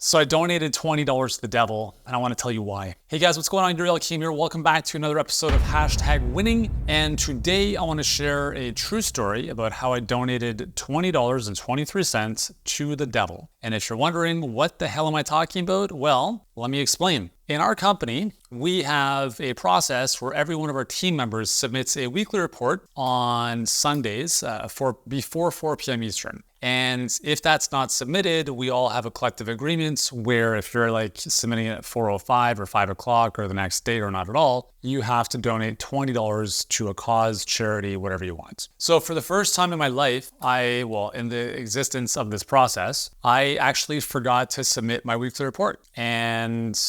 So I donated $20 to the devil, and I want to tell you why. Hey guys, what's going on? Your Kim here. Welcome back to another episode of #winning. And today I want to share a true story about how I donated $20.23 to the devil. And if you're wondering, what the hell am I talking about? Well, let me explain. In our company, we have a process where every one of our team members submits a weekly report on Sundays before 4 p.m. Eastern. And if that's not submitted, we all have a collective agreement where if you're like submitting it at 4:05 or 5 o'clock or the next day or not at all, you have to donate $20 to a cause, charity, whatever you want. So for the first time in my life, in the existence of this process, I actually forgot to submit my weekly report. And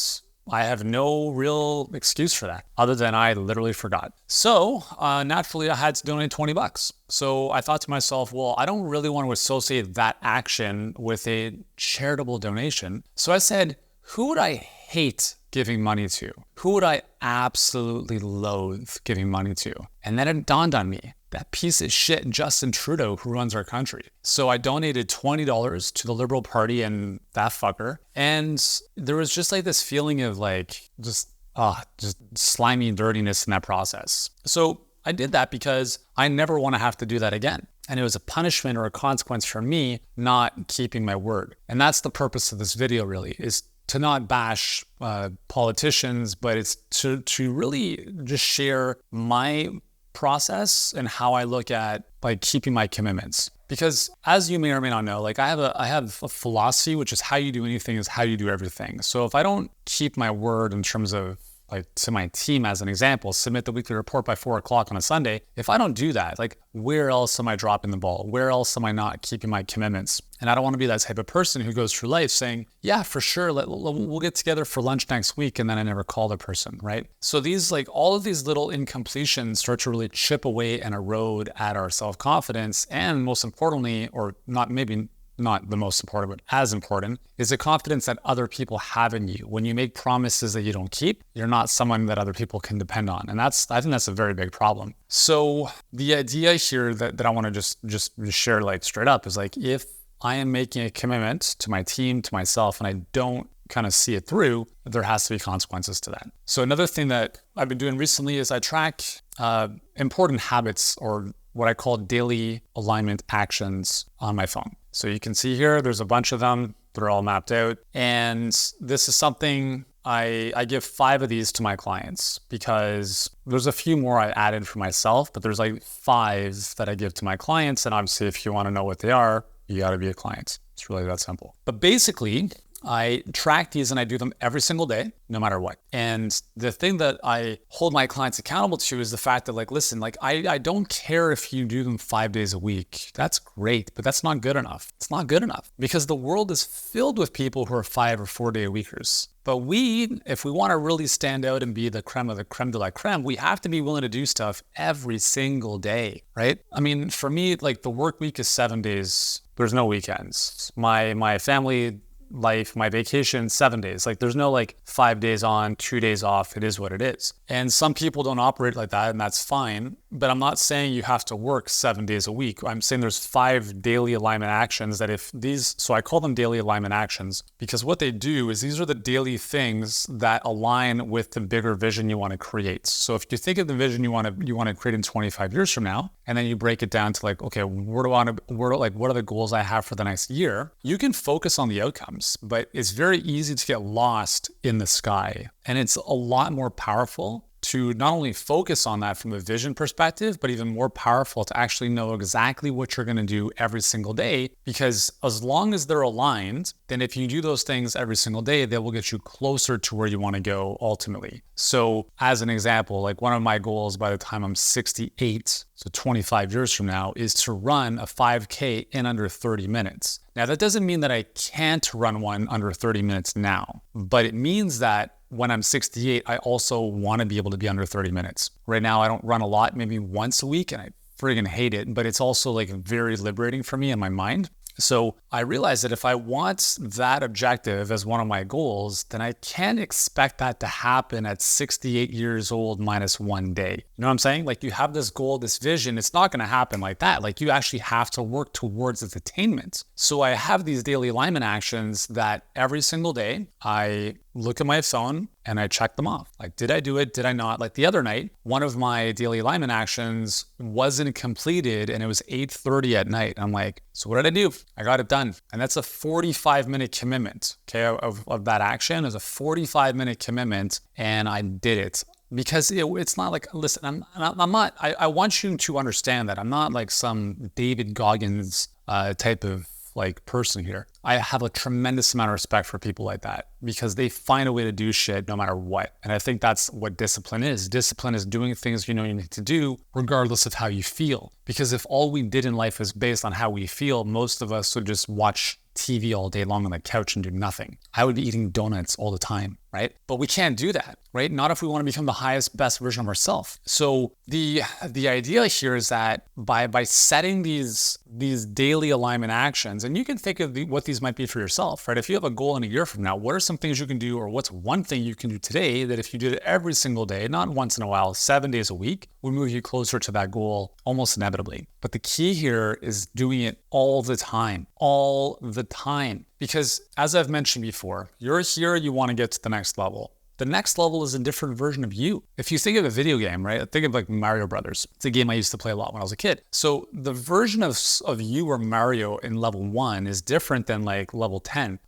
I have no real excuse for that other than I literally forgot. So naturally I had to donate $20. So I thought to myself, well, I don't really want to associate that action with a charitable donation. So I said, who would I hate giving money to? Who would I absolutely loathe giving money to? And then it dawned on me, that piece of shit Justin Trudeau who runs our country. So I donated $20 to the Liberal Party and that fucker. And there was just like this feeling of like, just slimy dirtiness in that process. So I did that because I never want to have to do that again. And it was a punishment or a consequence for me not keeping my word. And that's the purpose of this video really, is to not bash politicians, but it's to really just share my process and how I look at like keeping my commitments. Because as you may or may not know, like I have a philosophy, which is how you do anything is how you do everything. So if I don't keep my word in terms of like to my team, as an example, submit the weekly report by 4 o'clock on a Sunday. If I don't do that, like where else am I dropping the ball? Where else am I not keeping my commitments? And I don't want to be that type of person who goes through life saying, yeah, for sure, we'll get together for lunch next week. And then I never call the person, right? So these, like all of these little incompletions start to really chip away and erode at our self-confidence. And most importantly, or not the most important, but as important, is the confidence that other people have in you. When you make promises that you don't keep, you're not someone that other people can depend on. And I think that's a very big problem. So the idea here that I want to just share like straight up is like, if I am making a commitment to my team, to myself, and I don't kind of see it through, there has to be consequences to that. So another thing that I've been doing recently is I track important habits, or what I call daily alignment actions, on my phone. So you can see here, there's a bunch of them. They're all mapped out. And this is something I give 5 of these to my clients because there's a few more I added for myself, but there's like 5 that I give to my clients. And obviously, if you want to know what they are, you got to be a client. It's really that simple. But basically, I track these and I do them every single day, no matter what. And the thing that I hold my clients accountable to is the fact that like, listen, like I don't care if you do them 5 days a week. That's great, but that's not good enough. It's not good enough because the world is filled with people who are 5 or 4 day weekers. But if we want to really stand out and be the creme of the creme de la creme, we have to be willing to do stuff every single day, right? I mean, for me, like the work week is 7 days. There's no weekends. My family life, my vacation, 7 days. Like there's no like 5 days on, 2 days off. It is what it is. And some people don't operate like that, and that's fine. But I'm not saying you have to work 7 days a week. I'm saying there's 5 daily alignment actions so I call them daily alignment actions because what they do is these are the daily things that align with the bigger vision you want to create. So if you think of the vision you want to create in 25 years from now, and then you break it down to like, okay, what are the goals I have for the next year? You can focus on the outcomes, but it's very easy to get lost in the sky. And it's a lot more powerful to not only focus on that from a vision perspective, but even more powerful to actually know exactly what you're going to do every single day. Because as long as they're aligned, then if you do those things every single day, they will get you closer to where you want to go ultimately. So as an example, like one of my goals by the time I'm 68, so 25 years from now, is to run a 5K in under 30 minutes. Now, that doesn't mean that I can't run one under 30 minutes now, but it means that when I'm 68, I also want to be able to be under 30 minutes. Right now, I don't run a lot, maybe once a week, and I friggin' hate it, but it's also like very liberating for me in my mind. So I realized that if I want that objective as one of my goals, then I can't expect that to happen at 68 years old minus 1 day. You know what I'm saying? Like, you have this goal, this vision, it's not going to happen like that. Like, you actually have to work towards its attainment. So I have these daily alignment actions that every single day I look at my phone and I check them off. Like, did I do it? Did I not? Like the other night, one of my daily alignment actions wasn't completed and it was 8:30 at night. I'm like, so what did I do? I got it done. And that's a 45-minute commitment, okay, of that action is a 45-minute commitment, and I did it. Because it's not like, listen, I want you to understand that I'm not like some David Goggins type of like person here. I have a tremendous amount of respect for people like that because they find a way to do shit no matter what. And I think that's what discipline is. Discipline is doing things you know you need to do regardless of how you feel. Because if all we did in life is based on how we feel, most of us would just watch TV all day long on the couch and do nothing. I would be eating donuts all the time, right? But we can't do that, right? Not if we want to become the highest, best version of ourselves. So the idea here is that by setting these daily alignment actions, and you can think of what these might be for yourself, right? If you have a goal in a year from now, what are some things you can do, or what's one thing you can do today that if you did it every single day, not once in a while, 7 days a week, will move you closer to that goal almost inevitably. But the key here is doing it all the time. Because as I've mentioned before, you're here, you want to get to the next level. The next level is a different version of you. If you think of a video game, right? Think of like Mario Brothers. It's a game I used to play a lot when I was a kid. So the version of you or Mario in level 1 is different than like level 10.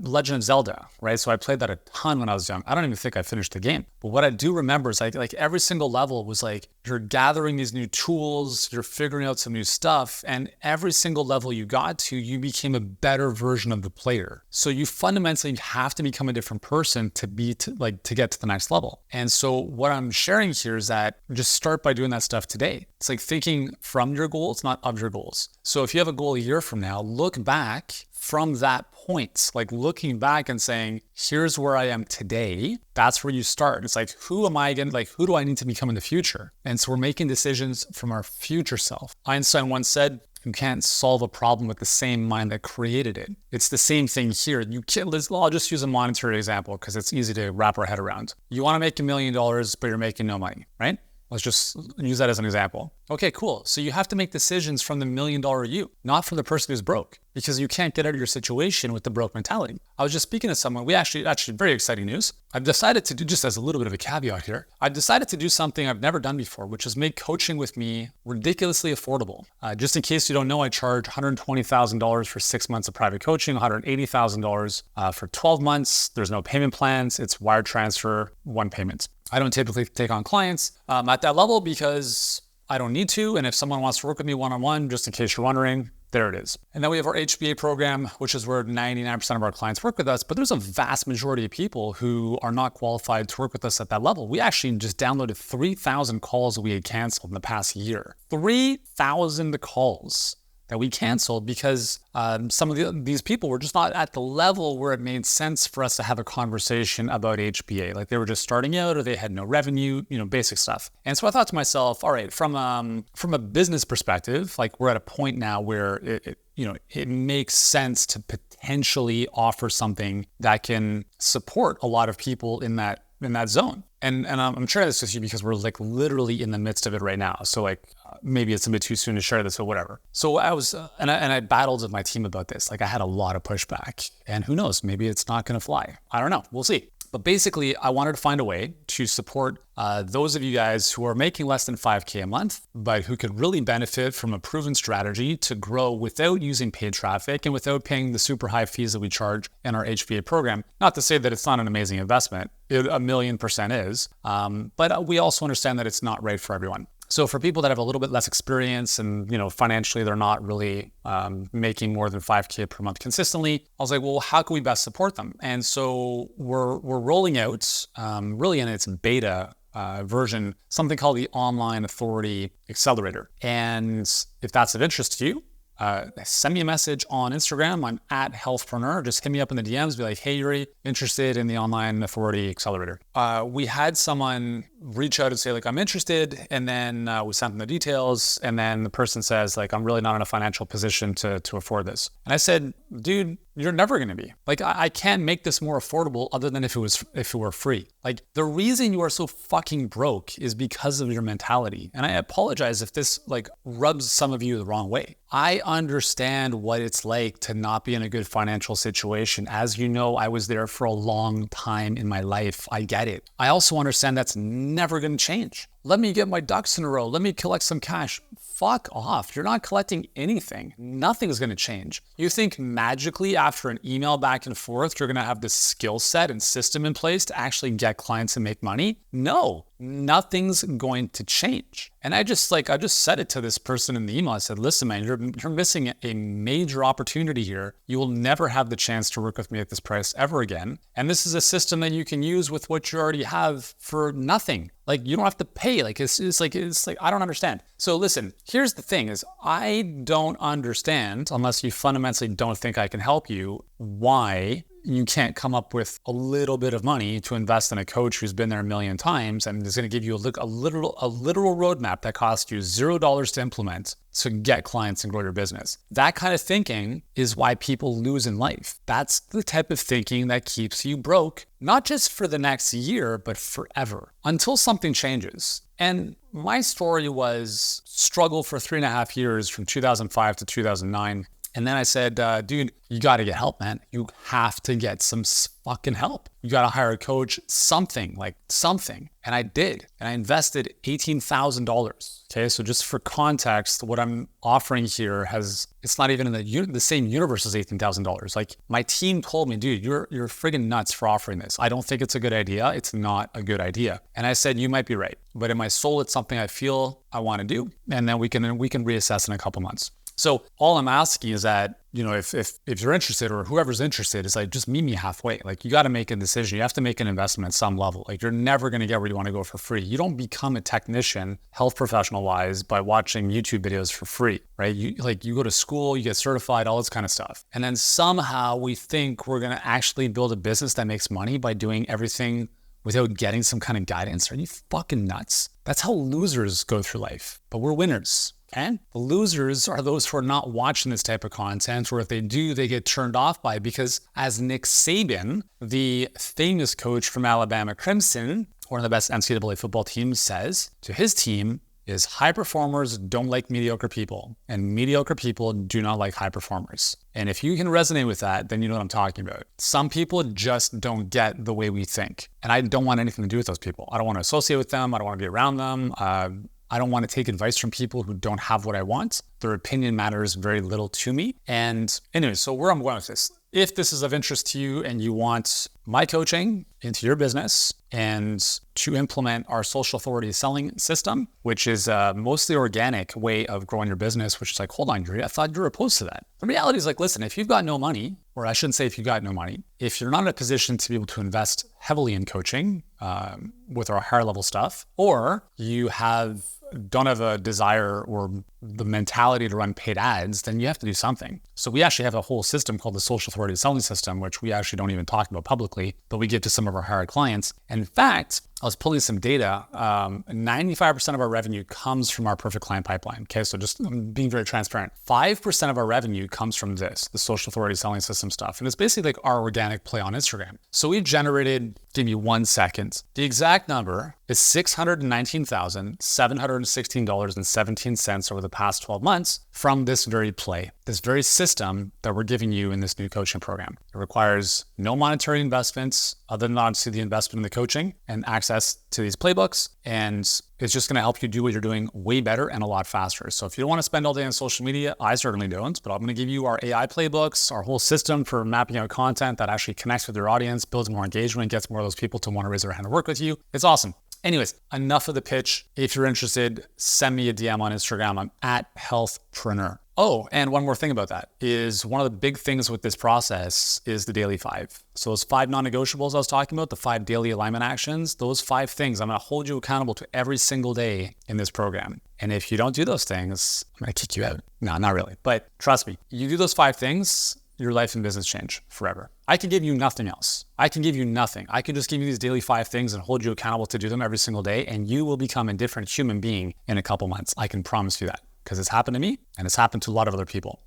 Legend of Zelda, right? So I played that a ton when I was young. I don't even think I finished the game. But what I do remember is like every single level was like, you're gathering these new tools, you're figuring out some new stuff, and every single level you got to, you became a better version of the player. So you fundamentally have to become a different person to get to the next level. And so what I'm sharing here is that just start by doing that stuff today. It's like thinking from your goals, not of your goals. So if you have a goal a year from now, look back from that point, like looking back and saying, here's where I am today. That's where you start. It's like, who am I again? Like, who do I need to become in the future? And so we're making decisions from our future self. Einstein once said, you can't solve a problem with the same mind that created it. It's the same thing here. I'll just use a monetary example because it's easy to wrap our head around. You want to make $1 million, but you're making no money, right? Let's just use that as an example. Okay, cool. So you have to make decisions from the $1 million you, not from the person who's broke, because you can't get out of your situation with the broke mentality. I was just speaking to someone, we actually very exciting news. I've decided to do, just as a little bit of a caveat here, I've decided to do something I've never done before, which is make coaching with me ridiculously affordable. Just in case you don't know, I charge $120,000 for 6 months of private coaching, $180,000 for 12 months. There's no payment plans. It's wire transfer, one payment. I don't typically take on clients at that level because I don't need to. And if someone wants to work with me one-on-one, just in case you're wondering, there it is. And then we have our HBA program, which is where 99% of our clients work with us. But there's a vast majority of people who are not qualified to work with us at that level. We actually just downloaded 3,000 calls that we had canceled in the past year. 3,000 calls that we canceled because some of these people were just not at the level where it made sense for us to have a conversation about HBA. Like they were just starting out or they had no revenue, basic stuff. And so I thought to myself, all right, from a business perspective, like we're at a point now where it makes sense to potentially offer something that can support a lot of people in that zone. And I'm sharing this with you because we're like literally in the midst of it right now. So like maybe it's a bit too soon to share this or whatever. So I was, and I battled with my team about this. Like I had a lot of pushback, and who knows, maybe it's not going to fly. I don't know. We'll see. But basically, I wanted to find a way to support those of you guys who are making less than $5K a month, but who could really benefit from a proven strategy to grow without using paid traffic and without paying the super high fees that we charge in our HBA program. Not to say that it's not an amazing investment. It 1,000,000% is. But we also understand that it's not right for everyone. So for people that have a little bit less experience and, financially they're not really making more than $5K per month consistently, I was like, well, how can we best support them? And so we're rolling out, really in its beta version, something called the Online Authority Accelerator. And if that's of interest to you, send me a message on Instagram. I'm at Healthpreneur. Just hit me up in the DMs. Be like, hey, Yuri, interested in the Online Authority Accelerator. We had someone reach out and say like, I'm interested. And then we sent them the details. And then the person says like, I'm really not in a financial position to afford this. And I said, dude, you're never going to be. Like, I can't make this more affordable other than if it were free. Like, the reason you are so fucking broke is because of your mentality. And I apologize if this like rubs some of you the wrong way. I understand what it's like to not be in a good financial situation. As you know, I was there for a long time in my life. I get it. I also understand that's never going to change. Let me get my ducks in a row. Let me collect some cash. Fuck off. You're not collecting anything. Nothing's going to change. You think magically after an email back and forth, you're going to have this skill set and system in place to actually get clients and make money? No, nothing's going to change. And I just said it to this person in the email. I said, listen, man, you're missing a major opportunity here. You will never have the chance to work with me at this price ever again. And this is a system that you can use with what you already have for nothing. Like, you don't have to pay. Like, it's like, I don't understand. So listen, here's the thing is I don't understand, unless you fundamentally don't think I can help you, why you can't come up with a little bit of money to invest in a coach who's been there a million times and is going to give you a literal roadmap that costs you $0 to implement to get clients and grow your business. That kind of thinking is why people lose in life. That's the type of thinking that keeps you broke, not just for the next year, but forever, until something changes. And my story was struggle for 3.5 years from 2005 to 2009. And then I said, dude, you got to get help, man. You have to get some fucking help. You got to hire a coach, something. And I did. And I invested $18,000. Okay. So just for context, what I'm offering here it's not even in the same universe as $18,000. Like, my team told me, dude, you're friggin' nuts for offering this. I don't think it's a good idea. It's not a good idea. And I said, you might be right. But in my soul, it's something I feel I want to do. And then we can reassess in a couple months. So all I'm asking is that, if you're interested, or whoever's interested, is like, just meet me halfway. Like, you got to make a decision. You have to make an investment at some level. Like, you're never going to get where you want to go for free. You don't become a technician, health professional wise, by watching YouTube videos for free, right? You go to school, you get certified, all this kind of stuff. And then somehow we think we're going to actually build a business that makes money by doing everything without getting some kind of guidance. Are you fucking nuts? That's how losers go through life, but we're winners. And the losers are those who are not watching this type of content, or if they do, they get turned off by it, because as Nick Saban, the famous coach from Alabama Crimson, one of the best NCAA football teams, says to his team is, high performers don't like mediocre people, and mediocre people do not like high performers. And if you can resonate with that, then you know what I'm talking about. Some people just don't get the way we think. And I don't want anything to do with those people. I don't want to associate with them. I don't want to be around them. I don't want to take advice from people who don't have what I want. Their opinion matters very little to me. And anyway, so where I'm going with this, if this is of interest to you and you want my coaching into your business and to implement our social authority selling system, which is a mostly organic way of growing your business, which is like, hold on, Yuri, I thought you were opposed to that. The reality is like, listen, if you've got no money, or I shouldn't say if you got no money, if you're not in a position to be able to invest heavily in coaching with our higher level stuff, or you don't have a desire or the mentality to run paid ads, then you have to do something. So we actually have a whole system called the social authority selling system, which we actually don't even talk about publicly, but we give to some of our higher clients. And in fact, I was pulling some data. 95% of our revenue comes from our perfect client pipeline. Okay, so just being very transparent. 5% of our revenue comes from the social authority selling system stuff. And it's basically like our organic play on Instagram. So we generated, give me 1 second. The exact number is $619,716.17 over the past 12 months from this very play, this very system that we're giving you in this new coaching program. It requires no monetary investments other than obviously the investment in the coaching and access to these playbooks. And it's just going to help you do what you're doing way better and a lot faster. So if you don't want to spend all day on social media, I certainly don't, but I'm going to give you our AI playbooks, our whole system for mapping out content that actually connects with your audience, builds more engagement, gets more of those people to want to raise their hand and work with you. It's awesome. Anyways, enough of the pitch. If you're interested, send me a DM on Instagram. I'm at healthpreneur. Oh, and one more thing about that is one of the big things with this process is the daily 5. So those 5 non-negotiables I was talking about, the 5 daily alignment actions, those 5 things, I'm going to hold you accountable to every single day in this program. And if you don't do those things, I'm going to kick you out. No, not really. But trust me, you do those 5 things, your life and business change forever. I can give you nothing else. I can give you nothing. I can just give you these daily 5 things and hold you accountable to do them every single day, and you will become a different human being in a couple months. I can promise you that, because it's happened to me and it's happened to a lot of other people.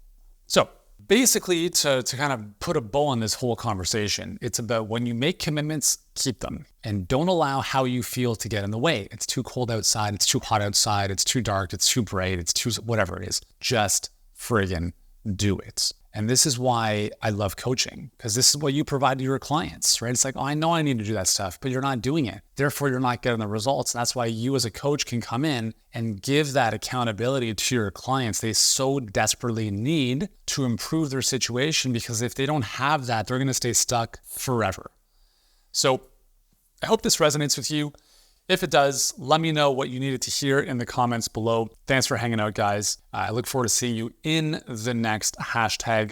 So basically, to kind of put a bow on this whole conversation, it's about when you make commitments, keep them. And don't allow how you feel to get in the way. It's too cold outside. It's too hot outside. It's too dark. It's too bright. It's too whatever it is. Just friggin' do it. And this is why I love coaching, because this is what you provide to your clients, right? It's like, oh, I know I need to do that stuff, but you're not doing it. Therefore, you're not getting the results. And that's why you as a coach can come in and give that accountability to your clients they so desperately need to improve their situation, because if they don't have that, they're going to stay stuck forever. So I hope this resonates with you. If it does, let me know what you needed to hear in the comments below. Thanks for hanging out, guys. I look forward to seeing you in the next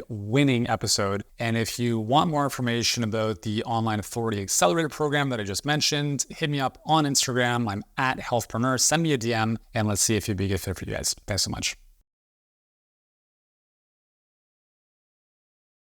#winning episode. And if you want more information about the Online Authority Accelerator program that I just mentioned, hit me up on Instagram. I'm @healthpreneur. Send me a DM and let's see if it'd be a good fit for you guys. Thanks so much.